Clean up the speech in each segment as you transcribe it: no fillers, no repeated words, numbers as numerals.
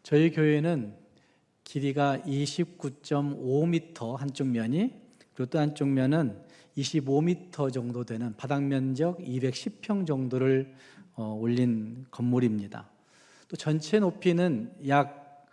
저희 교회는 길이가 29.5m 한쪽 면이, 그리고 또 한쪽 면은 25m 정도 되는 바닥 면적 210평 정도를 올린 건물입니다. 또 전체 높이는 약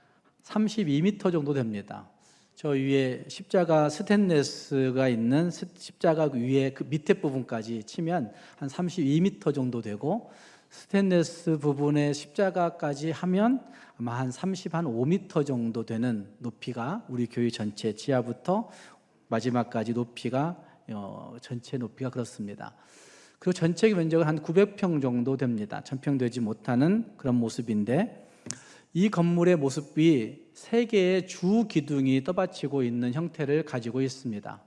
32m 정도 됩니다. 저 위에 십자가 스테인레스가 있는 십자가 위에 그 밑에 부분까지 치면 한 32m 정도 되고, 스테인레스 부분에 십자가까지 하면 아마 한 35m 정도 되는 높이가 우리 교회 전체 지하부터 마지막까지 높이가 전체 높이가 그렇습니다. 그리고 전체 면적은 한 900평 정도 됩니다. 1000평 되지 못하는 그런 모습인데, 이 건물의 모습이 세 개의 주 기둥이 떠받치고 있는 형태를 가지고 있습니다.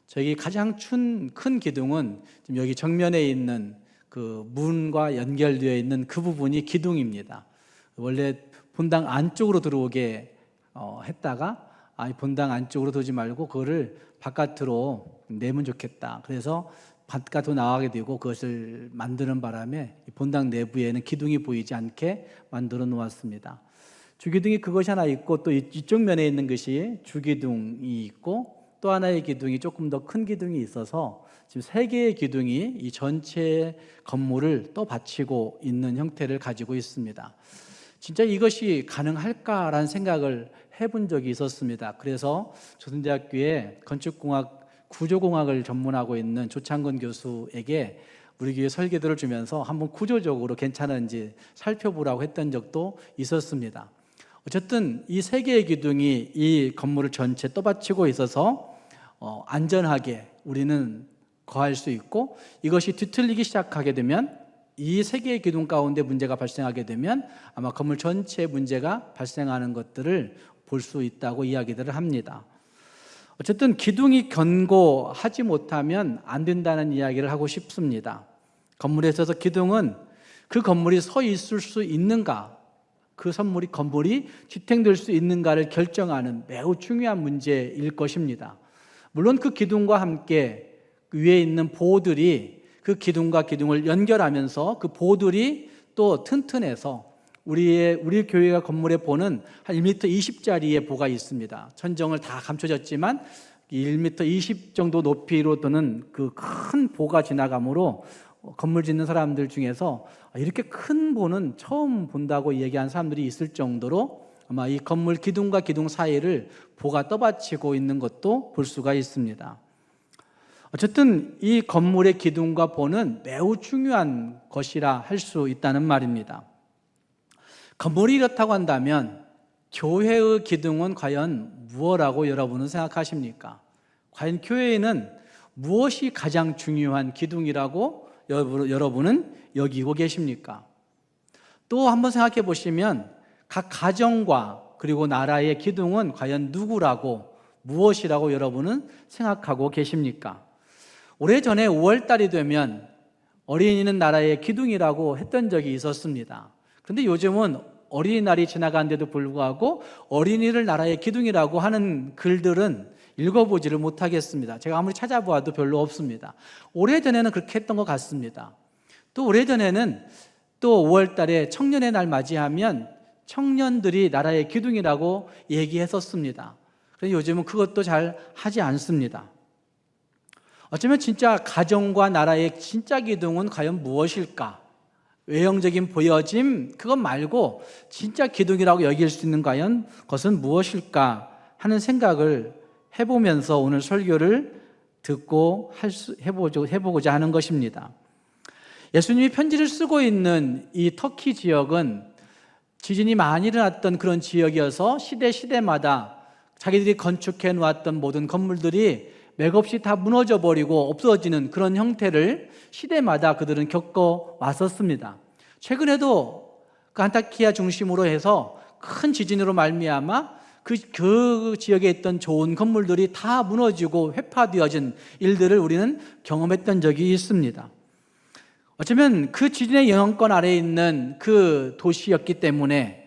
저희 가장 큰 기둥은 지금 여기 정면에 있는 그 문과 연결되어 있는 그 부분이 기둥입니다. 원래 본당 안쪽으로 들어오게 했다가 본당 안쪽으로 들어오지 말고 그거를 바깥으로 내면 좋겠다. 그래서 바깥으로 나가게 되고 그것을 만드는 바람에 본당 내부에는 기둥이 보이지 않게 만들어 놓았습니다. 주기둥이 그것이 하나 있고, 또 이쪽 면에 있는 것이 주기둥이 있고, 또 하나의 기둥이 조금 더 큰 기둥이 있어서 지금 세 개의 기둥이 이 전체 건물을 떠받치고 있는 형태를 가지고 있습니다. 진짜 이것이 가능할까라는 생각을 해본 적이 있었습니다. 그래서 조선대학교에 건축공학, 구조공학을 전문하고 있는 조창건 교수에게 우리 교회 설계도를 주면서 한번 구조적으로 괜찮은지 살펴보라고 했던 적도 있었습니다. 어쨌든 이 세 개의 기둥이 이 건물을 전체 떠받치고 있어서 안전하게 우리는 거할 수 있고, 이것이 뒤틀리기 시작하게 되면, 이 세 개의 기둥 가운데 문제가 발생하게 되면 아마 건물 전체에 문제가 발생하는 것들을 볼 수 있다고 이야기들을 합니다. 어쨌든 기둥이 견고하지 못하면 안 된다는 이야기를 하고 싶습니다. 건물에 있어서 기둥은 그 건물이 서 있을 수 있는가, 그 건물이 지탱될 수 있는가를 결정하는 매우 중요한 문제일 것입니다. 물론 그 기둥과 함께 위에 있는 보들이 그 기둥과 기둥을 연결하면서 그 보들이 또 튼튼해서 우리 교회가 건물에 보는 한 1m 20짜리의 보가 있습니다. 천정을 다 감춰졌지만 1m 20 정도 높이로 드는 그 큰 보가 지나가므로 건물 짓는 사람들 중에서 이렇게 큰 보는 처음 본다고 얘기한 사람들이 있을 정도로 아마 이 건물 기둥과 기둥 사이를 보가 떠받치고 있는 것도 볼 수가 있습니다. 어쨌든 이 건물의 기둥과 보는 매우 중요한 것이라 할 수 있다는 말입니다. 건물이 이렇다고 한다면 교회의 기둥은 과연 무엇이라고 여러분은 생각하십니까? 과연 교회에는 무엇이 가장 중요한 기둥이라고 여러분은 여기고 계십니까? 또 한번 생각해 보시면 각 가정과 그리고 나라의 기둥은 과연 누구라고, 무엇이라고 여러분은 생각하고 계십니까? 오래전에 5월 달이 되면 어린이는 나라의 기둥이라고 했던 적이 있었습니다. 그런데 요즘은 어린이날이 지나간데도 불구하고 어린이를 나라의 기둥이라고 하는 글들은 읽어보지를 못하겠습니다. 제가 아무리 찾아보아도 별로 없습니다. 오래전에는 그렇게 했던 것 같습니다. 또 오래전에는 또 5월 달에 청년의 날 맞이하면 청년들이 나라의 기둥이라고 얘기했었습니다. 그런데 요즘은 그것도 잘 하지 않습니다. 어쩌면 진짜 가정과 나라의 진짜 기둥은 과연 무엇일까? 외형적인 보여짐, 그것 말고 진짜 기둥이라고 여길 수 있는 과연 것은 무엇일까 하는 생각을 해보면서 오늘 설교를 듣고 해보고자 하는 것입니다. 예수님이 편지를 쓰고 있는 이 터키 지역은 지진이 많이 일어났던 그런 지역이어서 시대마다 자기들이 건축해 놓았던 모든 건물들이 맥없이 다 무너져 버리고 없어지는 그런 형태를 시대마다 그들은 겪어 왔었습니다. 최근에도 그 안타키아 중심으로 해서 큰 지진으로 말미암아 그 지역에 있던 좋은 건물들이 다 무너지고 회파되어진 일들을 우리는 경험했던 적이 있습니다. 어쩌면 그 지진의 영향권 아래에 있는 그 도시였기 때문에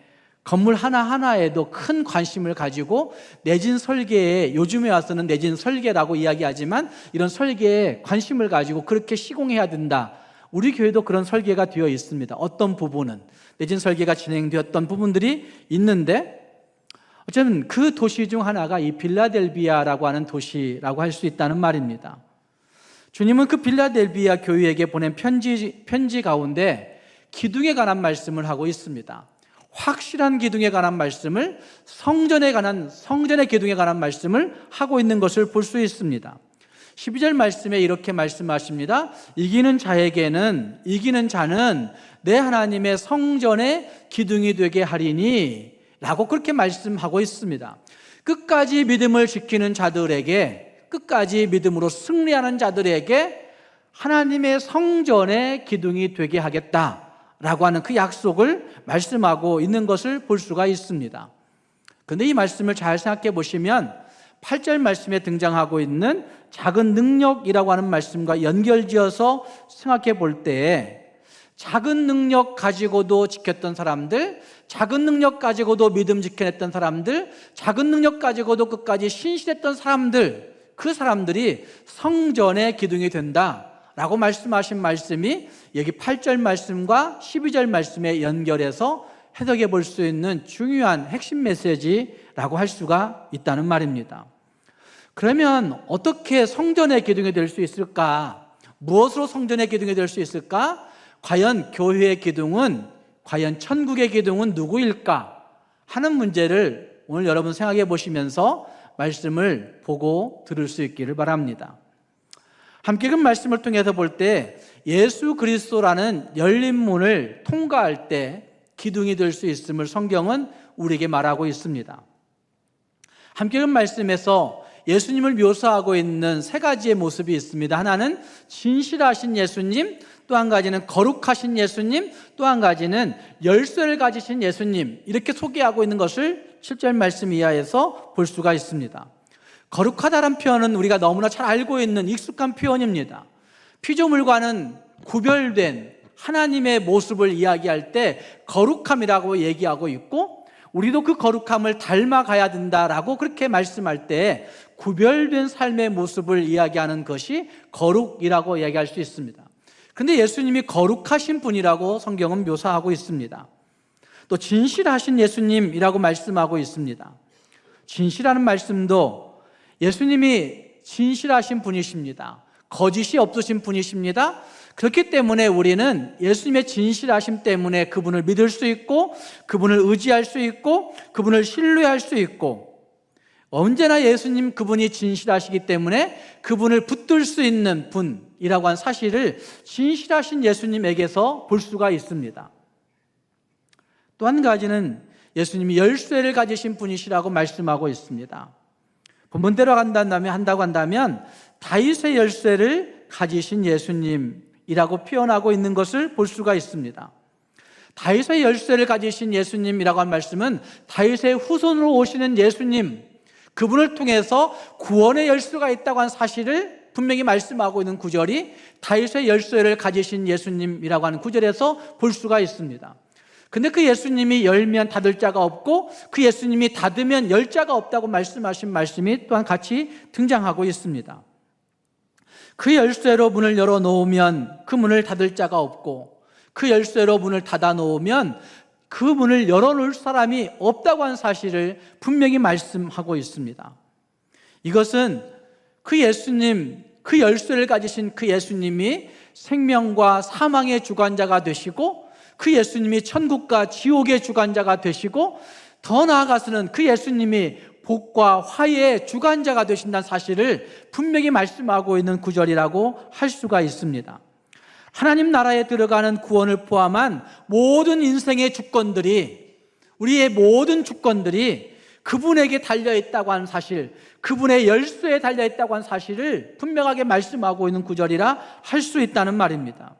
건물 하나하나에도 큰 관심을 가지고 내진 설계에, 요즘에 와서는 내진 설계라고 이야기하지만 이런 설계에 관심을 가지고 그렇게 시공해야 된다. 우리 교회도 그런 설계가 되어 있습니다. 어떤 부분은 내진 설계가 진행되었던 부분들이 있는데, 어쨌든 그 도시 중 하나가 이 빌라델비아라고 하는 도시라고 할 수 있다는 말입니다. 주님은 그 빌라델비아 교회에게 보낸 편지 가운데 기둥에 관한 말씀을 하고 있습니다. 확실한 기둥에 관한 말씀을, 성전의 기둥에 관한 말씀을 하고 있는 것을 볼 수 있습니다. 12절 말씀에 이렇게 말씀하십니다. 이기는 자는 내 하나님의 성전의 기둥이 되게 하리니 라고 그렇게 말씀하고 있습니다. 끝까지 믿음을 지키는 자들에게, 끝까지 믿음으로 승리하는 자들에게 하나님의 성전의 기둥이 되게 하겠다라고 하는 그 약속을 말씀하고 있는 것을 볼 수가 있습니다. 그런데 이 말씀을 잘 생각해 보시면 8절 말씀에 등장하고 있는 작은 능력이라고 하는 말씀과 연결지어서 생각해 볼 때에, 작은 능력 가지고도 지켰던 사람들, 작은 능력 가지고도 믿음 지켜냈던 사람들, 작은 능력 가지고도 끝까지 신실했던 사람들, 그 사람들이 성전의 기둥이 된다라고 말씀하신 말씀이 여기 8절 말씀과 12절 말씀에 연결해서 해석해 볼 수 있는 중요한 핵심 메시지라고 할 수가 있다는 말입니다. 그러면 어떻게 성전의 기둥이 될 수 있을까? 무엇으로 성전의 기둥이 될 수 있을까? 과연 교회의 기둥은, 과연 천국의 기둥은 누구일까? 하는 문제를 오늘 여러분 생각해 보시면서 말씀을 보고 들을 수 있기를 바랍니다. 함께 그 말씀을 통해서 볼 때 예수 그리스도라는 열린 문을 통과할 때 기둥이 될 수 있음을 성경은 우리에게 말하고 있습니다. 함께 그 말씀에서 예수님을 묘사하고 있는 세 가지의 모습이 있습니다. 하나는 진실하신 예수님, 또 한 가지는 거룩하신 예수님, 또 한 가지는 열쇠를 가지신 예수님, 이렇게 소개하고 있는 것을 7절 말씀 이하에서 볼 수가 있습니다. 거룩하다는 표현은 우리가 너무나 잘 알고 있는 익숙한 표현입니다. 피조물과는 구별된 하나님의 모습을 이야기할 때 거룩함이라고 얘기하고 있고, 우리도 그 거룩함을 닮아가야 된다라고 그렇게 말씀할 때 구별된 삶의 모습을 이야기하는 것이 거룩이라고 이야기할 수 있습니다. 그런데 예수님이 거룩하신 분이라고 성경은 묘사하고 있습니다. 또 진실하신 예수님이라고 말씀하고 있습니다. 진실하는 말씀도 예수님이 진실하신 분이십니다. 거짓이 없으신 분이십니다. 그렇기 때문에 우리는 예수님의 진실하심 때문에 그분을 믿을 수 있고, 그분을 의지할 수 있고, 그분을 신뢰할 수 있고, 언제나 예수님 그분이 진실하시기 때문에 그분을 붙들 수 있는 분이라고 한 사실을 진실하신 예수님에게서 볼 수가 있습니다. 또 한 가지는 예수님이 열쇠를 가지신 분이시라고 말씀하고 있습니다. 본문대로 한다고 한다면 다윗의 열쇠를 가지신 예수님이라고 표현하고 있는 것을 볼 수가 있습니다. 다윗의 열쇠를 가지신 예수님이라고 한 말씀은 다윗의 후손으로 오시는 예수님, 그분을 통해서 구원의 열쇠가 있다고 한 사실을 분명히 말씀하고 있는 구절이 다윗의 열쇠를 가지신 예수님이라고 하는 구절에서 볼 수가 있습니다. 근데 그 예수님이 열면 닫을 자가 없고, 그 예수님이 닫으면 열 자가 없다고 말씀하신 말씀이 또한 같이 등장하고 있습니다. 그 열쇠로 문을 열어 놓으면 그 문을 닫을 자가 없고, 그 열쇠로 문을 닫아 놓으면 그 문을 열어놓을 사람이 없다고 하는 사실을 분명히 말씀하고 있습니다. 이것은 그 예수님, 그 열쇠를 가지신 그 예수님이 생명과 사망의 주관자가 되시고, 그 예수님이 천국과 지옥의 주관자가 되시고, 더 나아가서는 그 예수님이 복과 화해의 주관자가 되신다는 사실을 분명히 말씀하고 있는 구절이라고 할 수가 있습니다. 하나님 나라에 들어가는 구원을 포함한 모든 인생의 주권들이, 우리의 모든 주권들이 그분에게 달려있다고 하는 사실, 그분의 열쇠에 달려있다고 하는 사실을 분명하게 말씀하고 있는 구절이라 할 수 있다는 말입니다.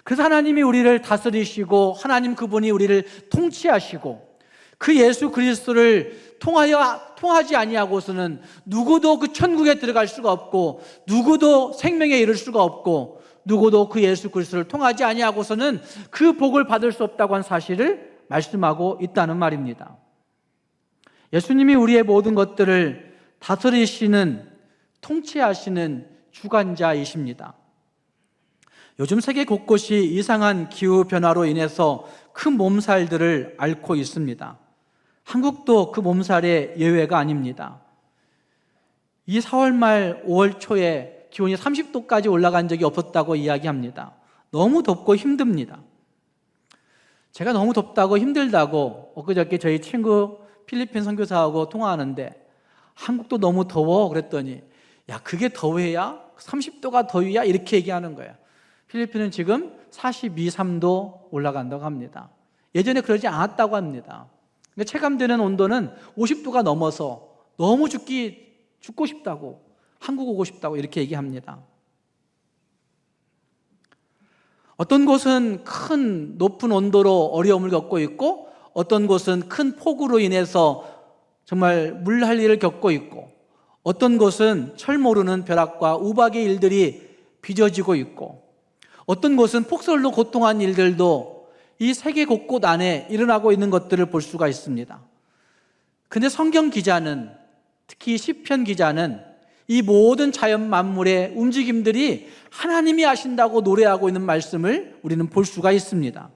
그래서 하나님이 우리를 다스리시고, 하나님 그분이 우리를 통치하시고, 그 예수 그리스도를 통하지 아니하고서는 누구도 그 천국에 들어갈 수가 없고, 누구도 생명에 이를 수가 없고, 누구도 그 예수 그리스도를 통하지 아니하고서는 그 복을 받을 수 없다고 한 사실을 말씀하고 있다는 말입니다. 예수님이 우리의 모든 것들을 다스리시는, 통치하시는 주관자이십니다. 요즘 세계 곳곳이 이상한 기후변화로 인해서 큰 몸살들을 앓고 있습니다. 한국도 그 몸살의 예외가 아닙니다. 이 4월 말 5월 초에 기온이 30도까지 올라간 적이 없었다고 이야기합니다. 너무 덥고 힘듭니다. 제가 너무 덥다고 힘들다고 엊그저께 저희 친구 필리핀 선교사하고 통화하는데 한국도 너무 더워 그랬더니 야 그게 더위야? 30도가 더위야? 이렇게 얘기하는 거예요. 필리핀은 지금 42, 3도 올라간다고 합니다. 예전에 그러지 않았다고 합니다. 그러니까 체감되는 온도는 50도가 넘어서 너무 죽고 싶다고, 한국 오고 싶다고 이렇게 얘기합니다. 어떤 곳은 큰 높은 온도로 어려움을 겪고 있고 어떤 곳은 큰 폭우로 인해서 정말 물난리를 겪고 있고 어떤 곳은 철 모르는 벼락과 우박의 일들이 빚어지고 있고 어떤 곳은 폭설로 고통한 일들도 이 세계 곳곳 안에 일어나고 있는 것들을 볼 수가 있습니다. 그런데 성경 기자는, 특히 시편 기자는 이 모든 자연 만물의 움직임들이 하나님이 하신다고 노래하고 있는 말씀을 우리는 볼 수가 있습니다.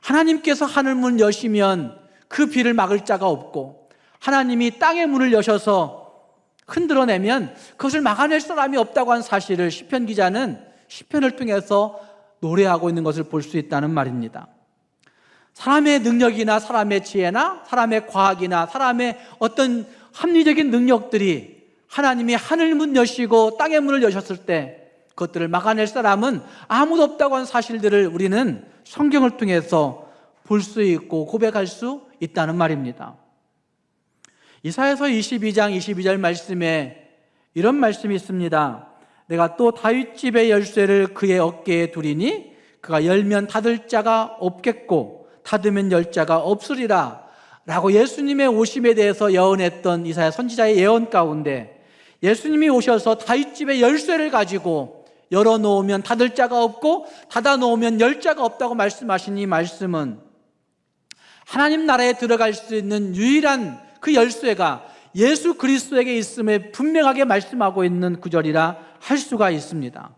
하나님께서 하늘 문 여시면 그 비를 막을 자가 없고 하나님이 땅의 문을 여셔서 흔들어내면 그것을 막아낼 사람이 없다고 한 사실을 시편 기자는 시편을 통해서 노래하고 있는 것을 볼 수 있다는 말입니다. 사람의 능력이나 사람의 지혜나 사람의 과학이나 사람의 어떤 합리적인 능력들이 하나님이 하늘 문 여시고 땅의 문을 여셨을 때 그것들을 막아낼 사람은 아무도 없다고 한 사실들을 우리는 성경을 통해서 볼 수 있고 고백할 수 있다는 말입니다. 이사야서 22장 22절 말씀에 이런 말씀이 있습니다. 내가 또 다윗 집의 열쇠를 그의 어깨에 두리니 그가 열면 닫을 자가 없겠고 닫으면 열 자가 없으리라 라고 예수님의 오심에 대해서 예언했던 이사야 선지자의 예언 가운데 예수님이 오셔서 다윗 집의 열쇠를 가지고 열어놓으면 닫을 자가 없고 닫아놓으면 열 자가 없다고 말씀하신 이 말씀은 하나님 나라에 들어갈 수 있는 유일한 그 열쇠가 예수 그리스도에게 있음을 분명하게 말씀하고 있는 구절이라 할 수가 있습니다.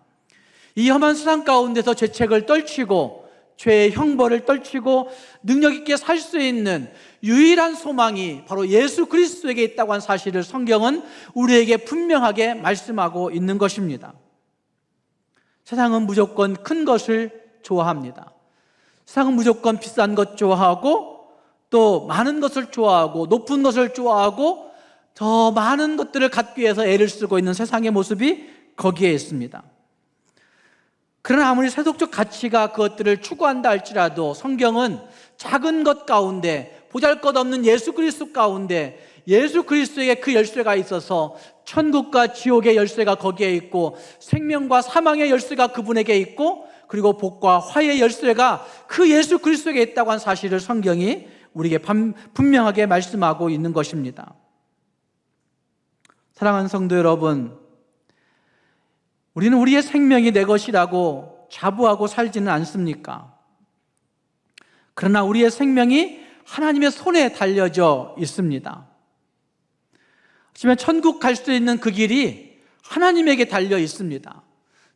이 험한 세상 가운데서 죄책을 떨치고 죄의 형벌을 떨치고 능력 있게 살 수 있는 유일한 소망이 바로 예수 그리스도에게 있다고 한 사실을 성경은 우리에게 분명하게 말씀하고 있는 것입니다. 세상은 무조건 큰 것을 좋아합니다. 세상은 무조건 비싼 것 좋아하고 또 많은 것을 좋아하고 높은 것을 좋아하고 더 많은 것들을 갖기 위해서 애를 쓰고 있는 세상의 모습이 거기에 있습니다. 그러나 아무리 세속적 가치가 그것들을 추구한다 할지라도 성경은 작은 것 가운데 보잘것없는 예수 그리스도 가운데 예수 그리스도에게 그 열쇠가 있어서 천국과 지옥의 열쇠가 거기에 있고 생명과 사망의 열쇠가 그분에게 있고 그리고 복과 화해의 열쇠가 그 예수 그리스도에게 있다고 한 사실을 성경이 우리에게 분명하게 말씀하고 있는 것입니다. 사랑하는 성도 여러분, 우리는 우리의 생명이 내 것이라고 자부하고 살지는 않습니까? 그러나 우리의 생명이 하나님의 손에 달려져 있습니다. 하지만 천국 갈 수 있는 그 길이 하나님에게 달려 있습니다.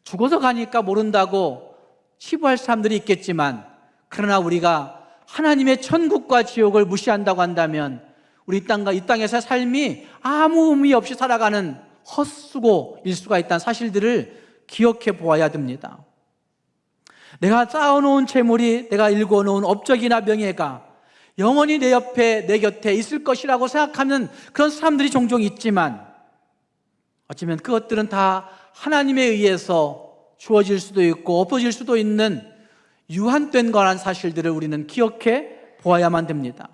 죽어서 가니까 모른다고 치부할 사람들이 있겠지만 그러나 우리가 하나님의 천국과 지옥을 무시한다고 한다면 우리 이 땅에서 삶이 아무 의미 없이 살아가는 헛수고일 수가 있다는 사실들을 기억해 보아야 됩니다. 내가 쌓아놓은 재물이, 내가 일궈놓은 업적이나 명예가 영원히 내 옆에, 내 곁에 있을 것이라고 생각하는 그런 사람들이 종종 있지만 어쩌면 그것들은 다 하나님에 의해서 주어질 수도 있고 엎어질 수도 있는 유한된 거란 사실들을 우리는 기억해 보아야만 됩니다.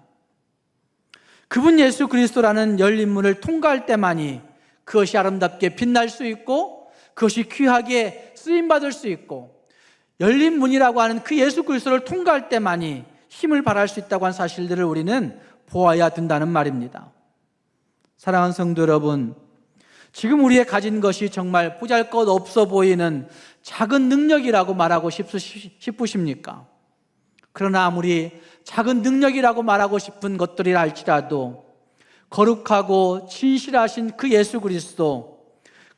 그분 예수 그리스도라는 열린 문을 통과할 때만이 그것이 아름답게 빛날 수 있고 그것이 귀하게 쓰임받을 수 있고 열린 문이라고 하는 그 예수 그리스도를 통과할 때만이 힘을 발할 수 있다고 한 사실들을 우리는 보아야 된다는 말입니다. 사랑하는 성도 여러분, 지금 우리의 가진 것이 정말 보잘것없어 보이는 작은 능력이라고 말하고 싶으십니까? 그러나 아무리 작은 능력이라고 말하고 싶은 것들이라 할지라도 거룩하고 진실하신 그 예수 그리스도,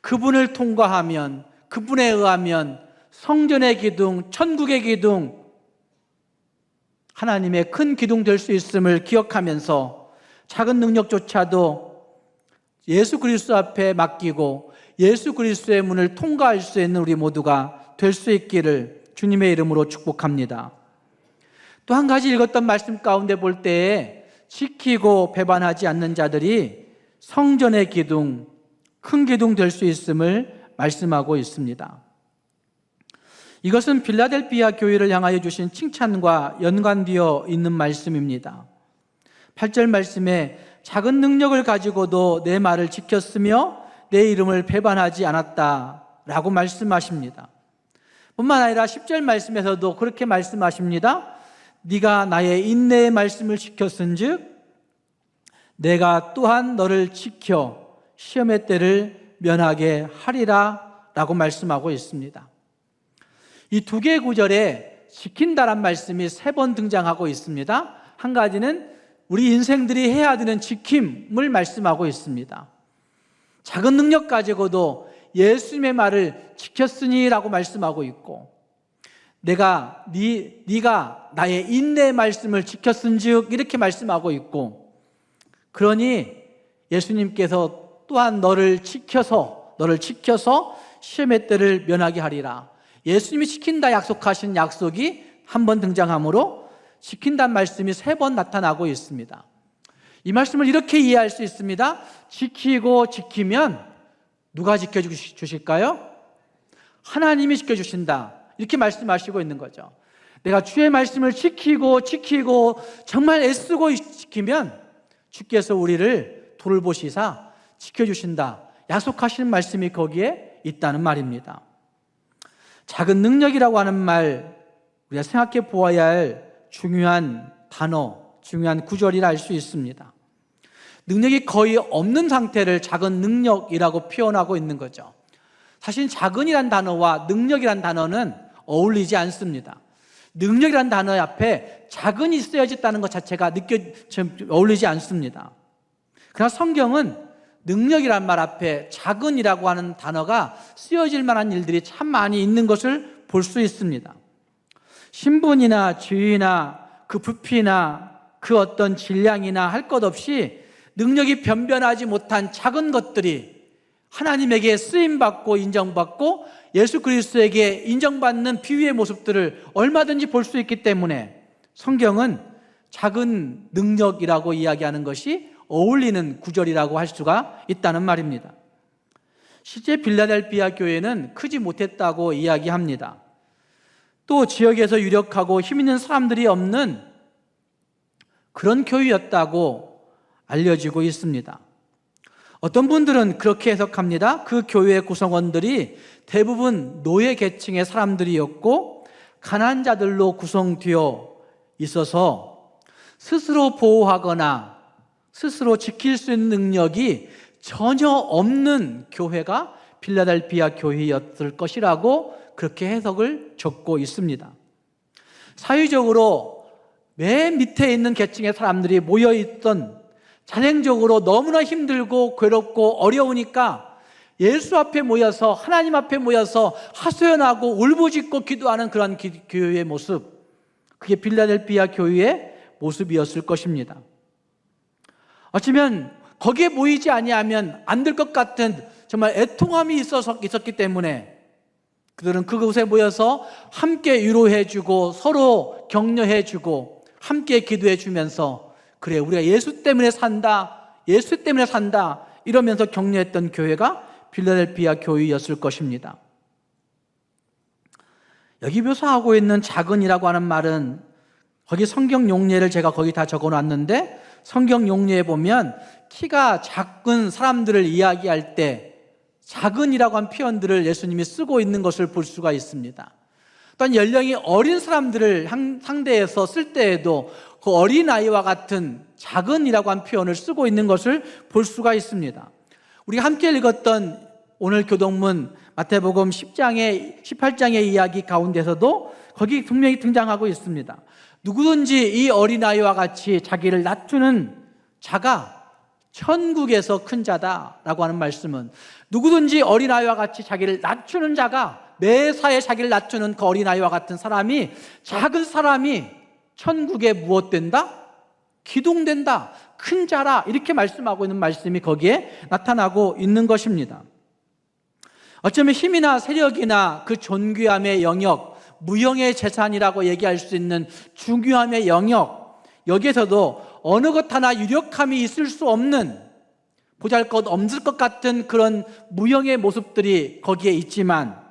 그분을 통과하면, 그분에 의하면 성전의 기둥, 천국의 기둥, 하나님의 큰 기둥 될 수 있음을 기억하면서 작은 능력조차도 예수 그리스도 앞에 맡기고 예수 그리스도의 문을 통과할 수 있는 우리 모두가 될 수 있기를 주님의 이름으로 축복합니다. 또 한 가지 읽었던 말씀 가운데 볼 때에 지키고 배반하지 않는 자들이 성전의 기둥, 큰 기둥 될 수 있음을 말씀하고 있습니다. 이것은 필라델피아 교회를 향하여 주신 칭찬과 연관되어 있는 말씀입니다. 8절 말씀에 작은 능력을 가지고도 내 말을 지켰으며 내 이름을 배반하지 않았다라고 말씀하십니다. 뿐만 아니라 10절 말씀에서도 그렇게 말씀하십니다. 네가 나의 인내의 말씀을 지켰은즉 내가 또한 너를 지켜 시험의 때를 면하게 하리라 라고 말씀하고 있습니다. 이 두 개의 구절에 지킨다란 말씀이 3번 등장하고 있습니다. 한 가지는 우리 인생들이 해야 되는 지킴을 말씀하고 있습니다. 작은 능력 가지고도 예수님의 말을 지켰으니 라고 말씀하고 있고, 네가 나의 인내의 말씀을 지켰은즉 이렇게 말씀하고 있고, 그러니 예수님께서 또한 너를 지켜서 시험의 때를 면하게 하리라. 예수님이 지킨다 약속하신 약속이 한 번 등장하므로 지킨다는 말씀이 3번 나타나고 있습니다. 이 말씀을 이렇게 이해할 수 있습니다. 지키고 지키면 누가 지켜주실까요? 하나님이 지켜주신다. 이렇게 말씀하시고 있는 거죠. 내가 주의 말씀을 지키고 정말 애쓰고 지키면 주께서 우리를 돌보시사 지켜주신다. 약속하시는 말씀이 거기에 있다는 말입니다. 작은 능력이라고 하는 말, 우리가 생각해 보아야 할 중요한 단어, 중요한 구절이라 할 수 있습니다. 능력이 거의 없는 상태를 작은 능력이라고 표현하고 있는 거죠. 사실 작은이란 단어와 능력이란 단어는 어울리지 않습니다. 능력이란 단어 앞에 작은이 쓰여졌다는 것 자체가 어울리지 않습니다. 그러나 성경은 능력이란 말 앞에 작은이라고 하는 단어가 쓰여질 만한 일들이 참 많이 있는 것을 볼 수 있습니다. 신분이나 지위나 그 부피나 그 어떤 질량이나 할 것 없이 능력이 변변하지 못한 작은 것들이 하나님에게 쓰임받고 인정받고 예수 그리스도에게 인정받는 비유의 모습들을 얼마든지 볼 수 있기 때문에 성경은 작은 능력이라고 이야기하는 것이 어울리는 구절이라고 할 수가 있다는 말입니다. 실제 빌라델피아 교회는 크지 못했다고 이야기합니다. 또 지역에서 유력하고 힘 있는 사람들이 없는 그런 교회였다고 알려지고 있습니다. 어떤 분들은 그렇게 해석합니다. 그 교회의 구성원들이 대부분 노예 계층의 사람들이었고 가난한 자들로 구성되어 있어서 스스로 보호하거나 스스로 지킬 수 있는 능력이 전혀 없는 교회가 필라델피아 교회였을 것이라고 그렇게 해석을 적고 있습니다. 사회적으로 맨 밑에 있는 계층의 사람들이 모여있던, 자생적으로 너무나 힘들고 괴롭고 어려우니까 예수 앞에 모여서, 하나님 앞에 모여서 하소연하고 울부짖고 기도하는 그런 교회의 모습, 그게 필라델피아 교회의 모습이었을 것입니다. 어쩌면 거기에 모이지 아니하면 안 될 것 같은 정말 애통함이 있었기 때문에 그들은 그곳에 모여서 함께 위로해주고 서로 격려해주고 함께 기도해주면서, 그래 우리가 예수 때문에 산다 이러면서 격려했던 교회가 필라델피아 교회였을 것입니다. 여기 묘사하고 있는 작은이라고 하는 말은, 거기 성경 용례를 제가 거기 다 적어놨는데, 성경 용례에 보면 키가 작은 사람들을 이야기할 때 작은이라고 한 표현들을 예수님이 쓰고 있는 것을 볼 수가 있습니다. 또한 연령이 어린 사람들을 상대해서 쓸 때에도 그 어린아이와 같은 작은이라고 한 표현을 쓰고 있는 것을 볼 수가 있습니다. 우리가 함께 읽었던 오늘 교동문 마태복음 18장의 이야기 가운데서도 거기 분명히 등장하고 있습니다. 누구든지 이 어린아이와 같이 자기를 낮추는 자가 천국에서 큰 자다라고 하는 말씀은, 누구든지 어린아이와 같이 자기를 낮추는 자가 매사에 자기를 낮추는 그 어린아이와 같은 사람이, 작은 사람이 천국에 무엇 된다? 기둥된다, 큰 자라, 이렇게 말씀하고 있는 말씀이 거기에 나타나고 있는 것입니다. 어쩌면 힘이나 세력이나 그 존귀함의 영역, 무형의 재산이라고 얘기할 수 있는 중요함의 영역, 여기에서도 어느 것 하나 유력함이 있을 수 없는, 보잘것없을 것 같은 그런 무형의 모습들이 거기에 있지만,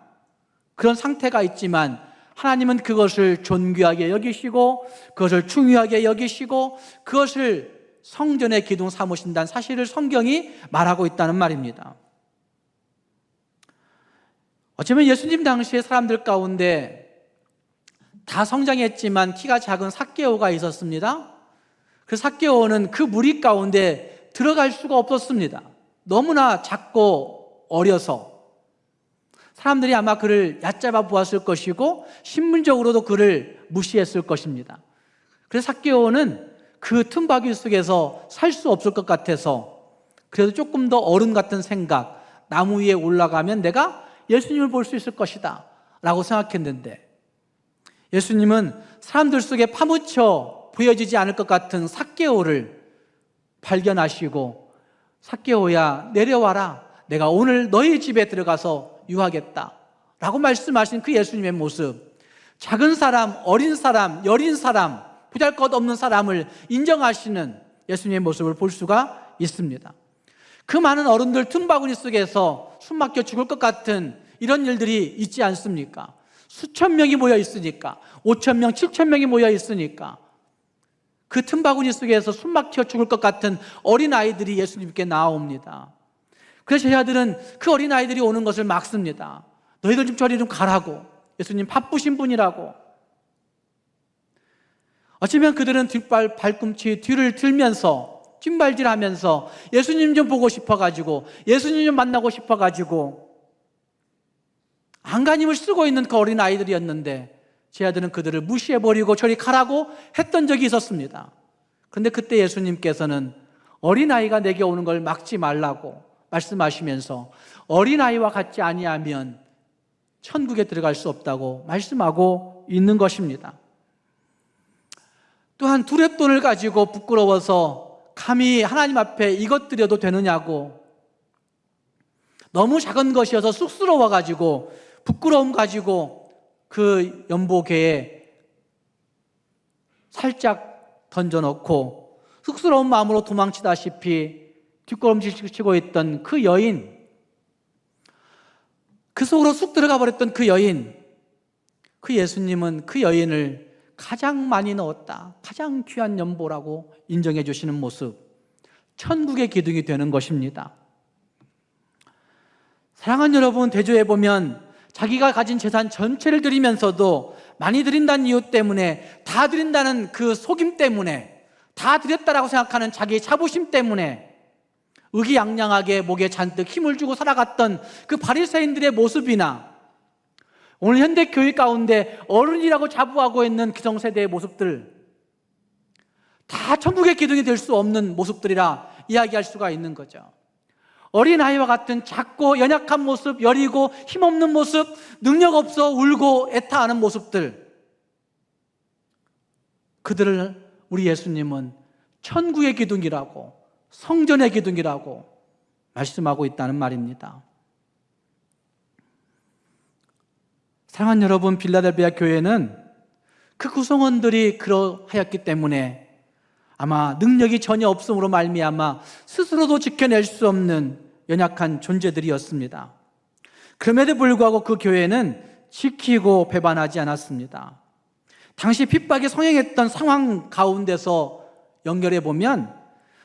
그런 상태가 있지만 하나님은 그것을 존귀하게 여기시고 그것을 중요하게 여기시고 그것을 성전의 기둥 삼으신다는 사실을 성경이 말하고 있다는 말입니다. 어쩌면 예수님 당시의 사람들 가운데 다 성장했지만 키가 작은 삭개오가 있었습니다. 그 삭개오는 그 무리 가운데 들어갈 수가 없었습니다. 너무나 작고 어려서 사람들이 아마 그를 얕잡아 보았을 것이고 신문적으로도 그를 무시했을 것입니다. 그래서 삭개오는 그 틈바귀 속에서 살 수 없을 것 같아서 그래도 조금 더 어른 같은 생각, 나무 위에 올라가면 내가 예수님을 볼 수 있을 것이다 라고 생각했는데, 예수님은 사람들 속에 파묻혀 보여지지 않을 것 같은 삭개오를 발견하시고, 삭개오야 내려와라, 내가 오늘 너희 집에 들어가서 유하겠다 라고 말씀하신 그 예수님의 모습, 작은 사람, 어린 사람, 여린 사람, 보잘것없는 사람을 인정하시는 예수님의 모습을 볼 수가 있습니다. 그 많은 어른들 틈바구니 속에서 숨 막혀 죽을 것 같은 이런 일들이 있지 않습니까? 수천 명이 모여 있으니까, 5천 명, 7천 명이 모여 있으니까 그 틈바구니 속에서 숨 막혀 죽을 것 같은 어린아이들이 예수님께 나옵니다. 그래서 제자들은 그 어린아이들이 오는 것을 막습니다. 너희들 좀 저리 좀 가라고, 예수님 바쁘신 분이라고. 어쩌면 그들은 발꿈치 뒤를 들면서 찐발질하면서 예수님 좀 보고 싶어가지고, 예수님 좀 만나고 싶어가지고 안간힘을 쓰고 있는 그 어린아이들이었는데 제자들은 그들을 무시해버리고 저리 가라고 했던 적이 있었습니다. 그런데 그때 예수님께서는 어린아이가 내게 오는 걸 막지 말라고 말씀하시면서 어린아이와 같지 아니하면 천국에 들어갈 수 없다고 말씀하고 있는 것입니다. 또한 두렙돈을 가지고 부끄러워서 감히 하나님 앞에 이것 드려도 되느냐고, 너무 작은 것이어서 쑥스러워가지고 부끄러움 가지고 그 연보궤에 살짝 던져놓고 쑥스러운 마음으로 도망치다시피 뒷걸음질 치고 있던 그 여인, 그 속으로 쑥 들어가 버렸던 그 여인, 그 예수님은 그 여인을 가장 많이 넣었다, 가장 귀한 연보라고 인정해 주시는 모습, 천국의 기둥이 되는 것입니다. 사랑하는 여러분, 대조해 보면 자기가 가진 재산 전체를 드리면서도 많이 드린다는 이유 때문에, 다 드린다는 그 속임 때문에, 다 드렸다라고 생각하는 자기의 자부심 때문에 의기양양하게 목에 잔뜩 힘을 주고 살아갔던 그 바리새인들의 모습이나, 오늘 현대 교회 가운데 어른이라고 자부하고 있는 기성세대의 모습들, 다 천국의 기둥이 될 수 없는 모습들이라 이야기할 수가 있는 거죠. 어린아이와 같은 작고 연약한 모습, 여리고 힘없는 모습, 능력 없어 울고 애타하는 모습들, 그들을 우리 예수님은 천국의 기둥이라고, 성전의 기둥이라고 말씀하고 있다는 말입니다. 사랑하는 여러분, 빌라델비아 교회는 그 구성원들이 그러하였기 때문에 아마 능력이 전혀 없음으로 말미암아 스스로도 지켜낼 수 없는 연약한 존재들이었습니다. 그럼에도 불구하고 그 교회는 지키고 배반하지 않았습니다. 당시 핍박이 성행했던 상황 가운데서 연결해 보면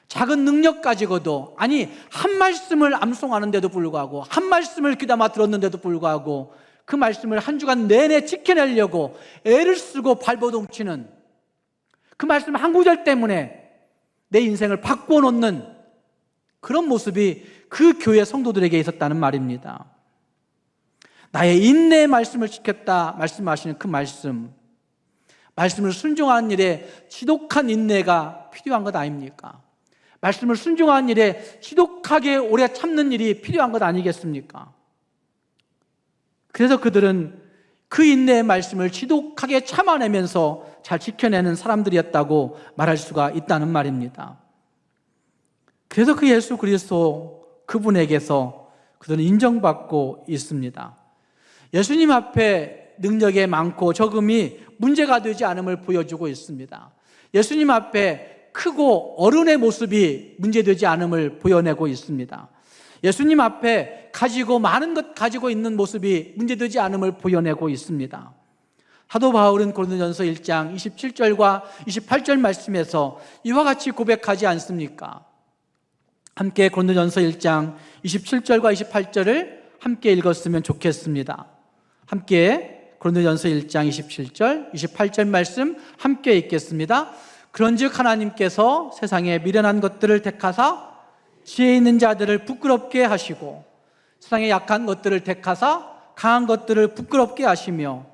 작은 능력 가지고도, 아니 한 말씀을 암송하는데도 불구하고, 한 말씀을 귀담아 들었는데도 불구하고 그 말씀을 한 주간 내내 지켜내려고 애를 쓰고 발버둥치는, 그 말씀 한 구절 때문에 내 인생을 바꾸어 놓는 그런 모습이 그 교회 성도들에게 있었다는 말입니다. 나의 인내의 말씀을 지켰다 말씀하시는 그 말씀을 순종하는 일에 지독한 인내가 필요한 것 아닙니까? 말씀을 순종하는 일에 지독하게 오래 참는 일이 필요한 것 아니겠습니까? 그래서 그들은 그 인내의 말씀을 지독하게 참아내면서 잘 지켜내는 사람들이었다고 말할 수가 있다는 말입니다. 그래서 그 예수 그리스도 그분에게서 그들은 인정받고 있습니다. 예수님 앞에 능력의 많고 적음이 문제가 되지 않음을 보여주고 있습니다. 예수님 앞에 크고 어른의 모습이 문제되지 않음을 보여내고 있습니다. 예수님 앞에 많은 것 가지고 있는 모습이 문제되지 않음을 보여내고 있습니다. 사도 바울은 고린도전서 1장 27절과 28절 말씀에서 이와 같이 고백하지 않습니까? 함께 고린도전서 1장 27절과 28절을 함께 읽었으면 좋겠습니다. 함께 고린도전서 1장 27절, 28절 말씀 함께 읽겠습니다. 그런즉 하나님께서 세상에 미련한 것들을 택하사 지혜 있는 자들을 부끄럽게 하시고 세상에 약한 것들을 택하사 강한 것들을 부끄럽게 하시며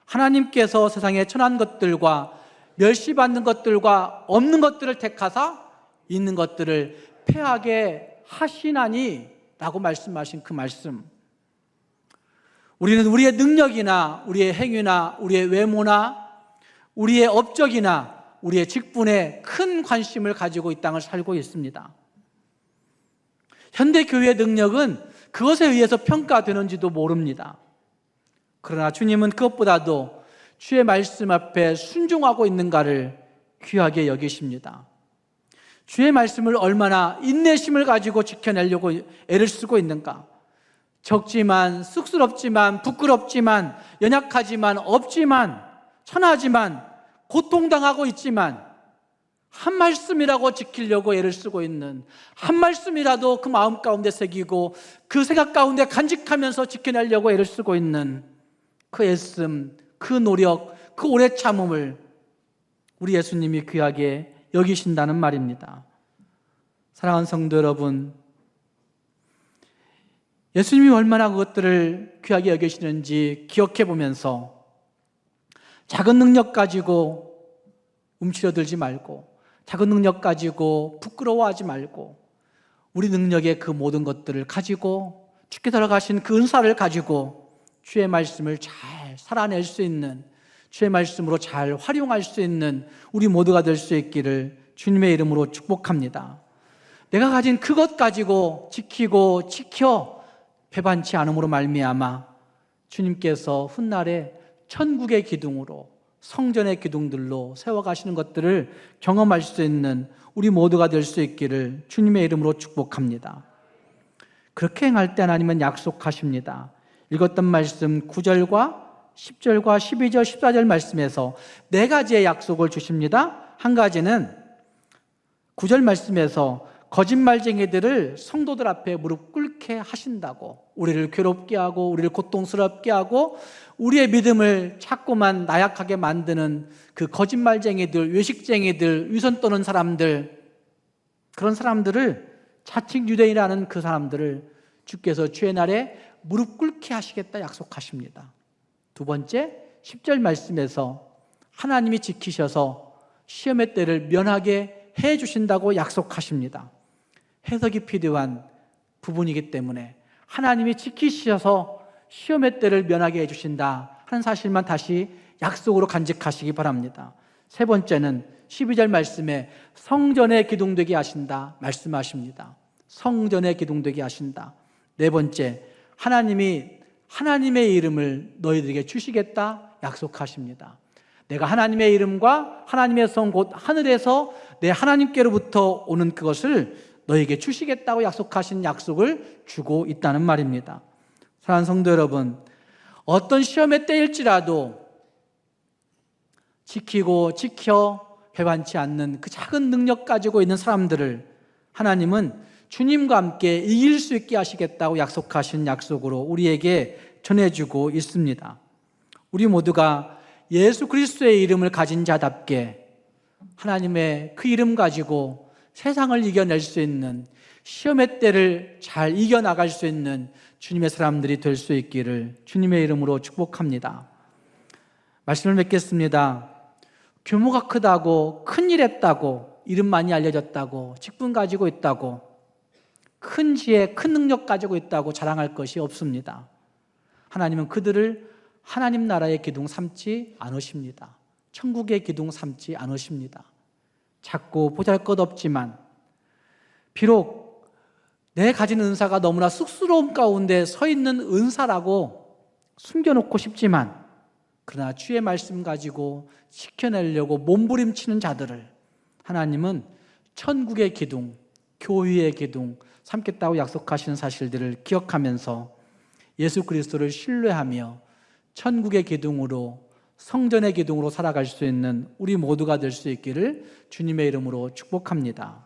하나님께서 세상에 천한 것들과 멸시받는 것들과 없는 것들을 택하사 있는 것들을 패하게 하시나니 라고 말씀하신 그 말씀, 우리는 우리의 능력이나 우리의 행위나 우리의 외모나 우리의 업적이나 우리의 직분에 큰 관심을 가지고 이 땅을 살고 있습니다. 현대교회의 능력은 그것에 의해서 평가되는지도 모릅니다. 그러나 주님은 그것보다도 주의 말씀 앞에 순종하고 있는가를 귀하게 여기십니다. 주의 말씀을 얼마나 인내심을 가지고 지켜내려고 애를 쓰고 있는가. 적지만, 쑥스럽지만, 부끄럽지만, 연약하지만, 없지만, 천하지만, 고통당하고 있지만 한 말씀이라고 지키려고 애를 쓰고 있는, 한 말씀이라도 그 마음 가운데 새기고 그 생각 가운데 간직하면서 지켜내려고 애를 쓰고 있는 그 애씀, 그 노력, 그 오래 참음을 우리 예수님이 귀하게 여기신다는 말입니다. 사랑하는 성도 여러분, 예수님이 얼마나 그것들을 귀하게 여기시는지 기억해 보면서 작은 능력 가지고 움츠러들지 말고, 작은 능력 가지고 부끄러워하지 말고, 우리 능력의 그 모든 것들을 가지고 주께 들어가신 그 은사를 가지고 주의 말씀을 잘 살아낼 수 있는, 주의 말씀으로 잘 활용할 수 있는 우리 모두가 될 수 있기를 주님의 이름으로 축복합니다. 내가 가진 그것 가지고 지키고 지켜 배반치 않음으로 말미암아 주님께서 훗날에 천국의 기둥으로, 성전의 기둥들로 세워가시는 것들을 경험할 수 있는 우리 모두가 될 수 있기를 주님의 이름으로 축복합니다. 그렇게 행할 때 하나님은 약속하십니다. 읽었던 말씀 9절과 10절과 12절, 14절 말씀에서 네 가지의 약속을 주십니다. 한 가지는 9절 말씀에서 거짓말쟁이들을 성도들 앞에 무릎 꿇게 하신다고, 우리를 괴롭게 하고 우리를 고통스럽게 하고 우리의 믿음을 자꾸만 나약하게 만드는 그 거짓말쟁이들, 외식쟁이들, 위선 떠는 사람들, 그런 사람들을, 자칭 유대인이라는 그 사람들을 주께서 주의 날에 무릎 꿇게 하시겠다 약속하십니다. 두 번째, 10절 말씀에서 하나님이 지키셔서 시험의 때를 면하게 해 주신다고 약속하십니다. 해석이 필요한 부분이기 때문에 하나님이 지키셔서 시험의 때를 면하게 해 주신다 하는 사실만 다시 약속으로 간직하시기 바랍니다. 세 번째는 12절 말씀에 성전에 기둥되게 하신다 말씀하십니다. 성전에 기둥되게 하신다. 네 번째, 하나님이 하나님의 이름을 너희들에게 주시겠다 약속하십니다. 내가 하나님의 이름과 하나님의 성 곧 하늘에서 내 하나님께로부터 오는 그것을 너에게 주시겠다고 약속하신 약속을 주고 있다는 말입니다. 사랑하는 성도 여러분, 어떤 시험의 때일지라도 지키고 지켜 배반치 않는 그 작은 능력 가지고 있는 사람들을 하나님은 주님과 함께 이길 수 있게 하시겠다고 약속하신 약속으로 우리에게 전해주고 있습니다. 우리 모두가 예수 그리스도의 이름을 가진 자답게 하나님의 그 이름 가지고 세상을 이겨낼 수 있는, 시험의 때를 잘 이겨나갈 수 있는 주님의 사람들이 될 수 있기를 주님의 이름으로 축복합니다. 말씀을 맺겠습니다. 규모가 크다고, 큰일 했다고, 이름 많이 알려졌다고, 직분 가지고 있다고, 큰 지혜, 큰 능력 가지고 있다고 자랑할 것이 없습니다. 하나님은 그들을 하나님 나라의 기둥 삼지 않으십니다. 천국의 기둥 삼지 않으십니다. 작고 보잘것없지만 비록 내 가진 은사가 너무나 쑥스러움 가운데 서 있는 은사라고 숨겨놓고 싶지만, 그러나 주의 말씀 가지고 지켜내려고 몸부림치는 자들을 하나님은 천국의 기둥, 교회의 기둥 삼겠다고 약속하시는 사실들을 기억하면서 예수 그리스도를 신뢰하며 천국의 기둥으로, 성전의 기둥으로 살아갈 수 있는 우리 모두가 될 수 있기를 주님의 이름으로 축복합니다.